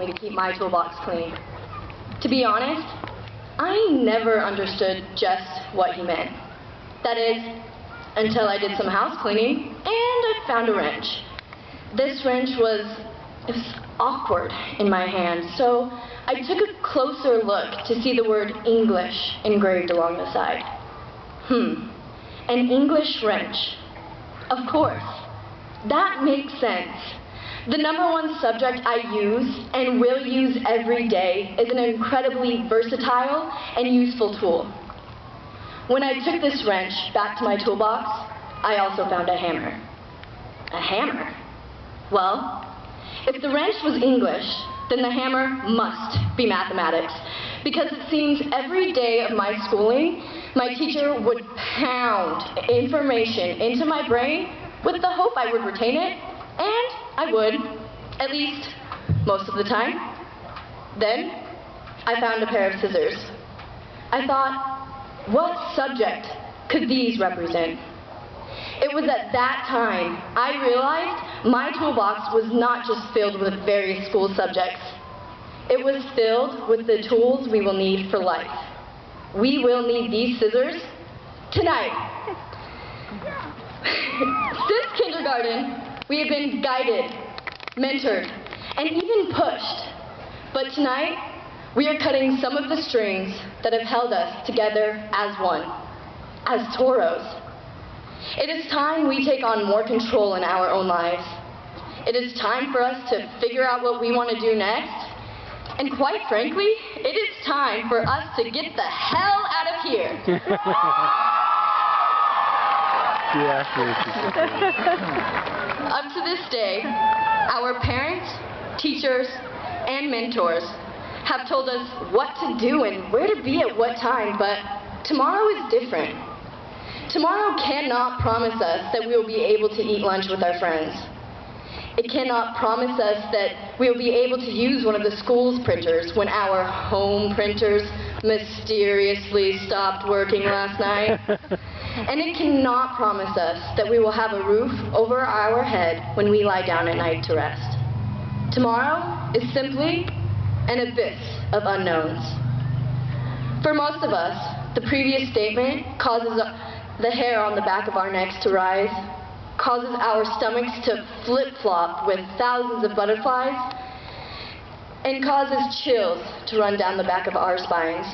me to keep my toolbox clean. To be honest, I never understood just what he meant. That is, until I did some house cleaning and I found a wrench. This wrench was awkward in my hand, so I took a closer look to see the word English engraved along the side. An English wrench. Of course, that makes sense. The #1 subject I use and will use every day is an incredibly versatile and useful tool. When I took this wrench back to my toolbox, I also found a hammer. A hammer? Well, if the wrench was English, then the hammer must be mathematics, because it seems every day of my schooling, my teacher would pound information into my brain with the hope I would retain it, and I would, at least most of the time. Then, I found a pair of scissors. I thought, what subject could these represent? It was at that time I realized my toolbox was not just filled with various school subjects. It was filled with the tools we will need for life. We will need these scissors tonight. Since kindergarten, we have been guided, mentored, and even pushed. But tonight, we are cutting some of the strings that have held us together as one, as toros. It is time we take on more control in our own lives. It is time for us to figure out what we want to do next. And quite frankly, it is time for us to get the hell out of here. Up to this day, our parents, teachers, and mentors have told us what to do and where to be at what time, but tomorrow is different. Tomorrow cannot promise us that we will be able to eat lunch with our friends. It cannot promise us that we will be able to use one of the school's printers when our home printers mysteriously stopped working last night. And it cannot promise us that we will have a roof over our head when we lie down at night to rest. Tomorrow is simply an abyss of unknowns. For most of us, the previous statement causes the hair on the back of our necks to rise, causes our stomachs to flip-flop with thousands of butterflies, and causes chills to run down the back of our spines.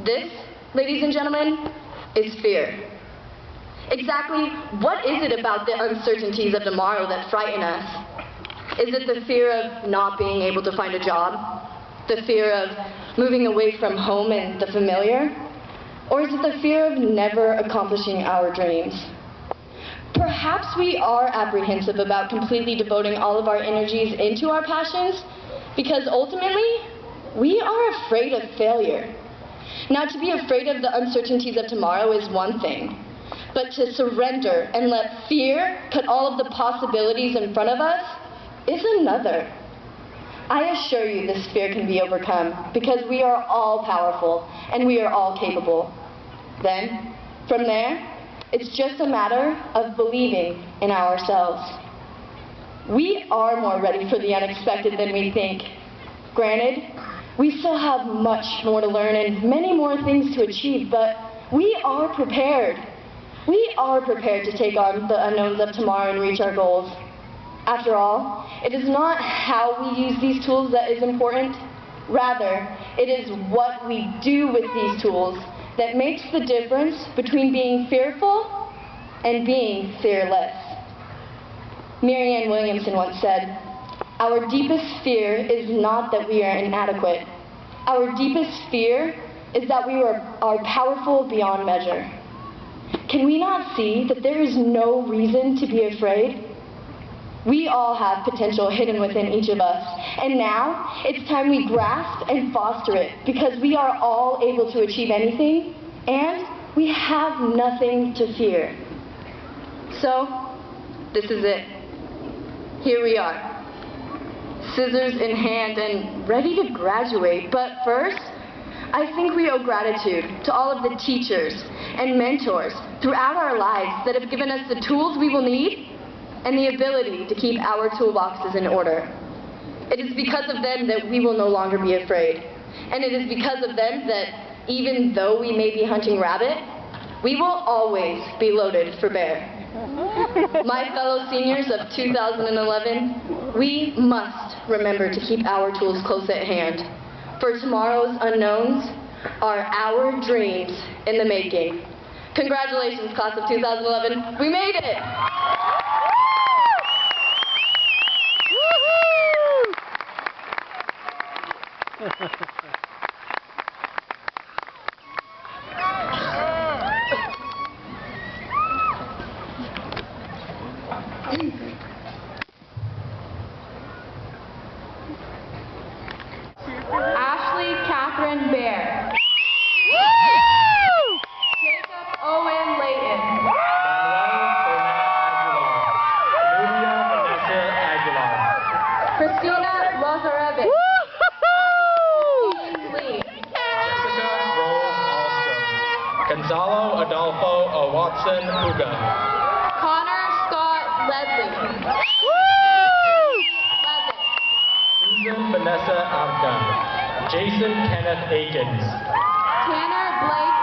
This, ladies and gentlemen, is fear. Exactly what is it about the uncertainties of tomorrow that frighten us? Is it the fear of not being able to find a job? The fear of moving away from home and the familiar? Or is it the fear of never accomplishing our dreams? Perhaps we are apprehensive about completely devoting all of our energies into our passions because ultimately, we are afraid of failure. Now, to be afraid of the uncertainties of tomorrow is one thing, but to surrender and let fear cut all of the possibilities in front of us is another. I assure you this fear can be overcome because we are all powerful and we are all capable. Then, from there, it's just a matter of believing in ourselves. We are more ready for the unexpected than we think. Granted, we still have much more to learn and many more things to achieve, but we are prepared. We are prepared to take on the unknowns of tomorrow and reach our goals. After all, it is not how we use these tools that is important. Rather, it is what we do with these tools that makes the difference between being fearful and being fearless. Marianne Williamson once said, "Our deepest fear is not that we are inadequate. Our deepest fear is that we are powerful beyond measure." Can we not see that there is no reason to be afraid? We all have potential hidden within each of us, and now it's time we grasp and foster it because we are all able to achieve anything, and we have nothing to fear. So, this is it. Here we are, scissors in hand and ready to graduate, but first, I think we owe gratitude to all of the teachers and mentors throughout our lives that have given us the tools we will need and the ability to keep our toolboxes in order. It is because of them that we will no longer be afraid. And it is because of them that even though we may be hunting rabbit, we will always be loaded for bear. My fellow seniors of 2011, we must remember to keep our tools close at hand. For tomorrow's unknowns are our dreams in the making. Congratulations, class of 2011. We made it! Ashli Catherine Bear. Jacob Owen Layton. Christina Lazarevic. James Lee. Jessica Rose Alstrom. Gonzalo Adolfo Watson Puga. Connor Scott Ledley. Susan Vanessa Amka. Jason Kenneth Akins. Tanner Blake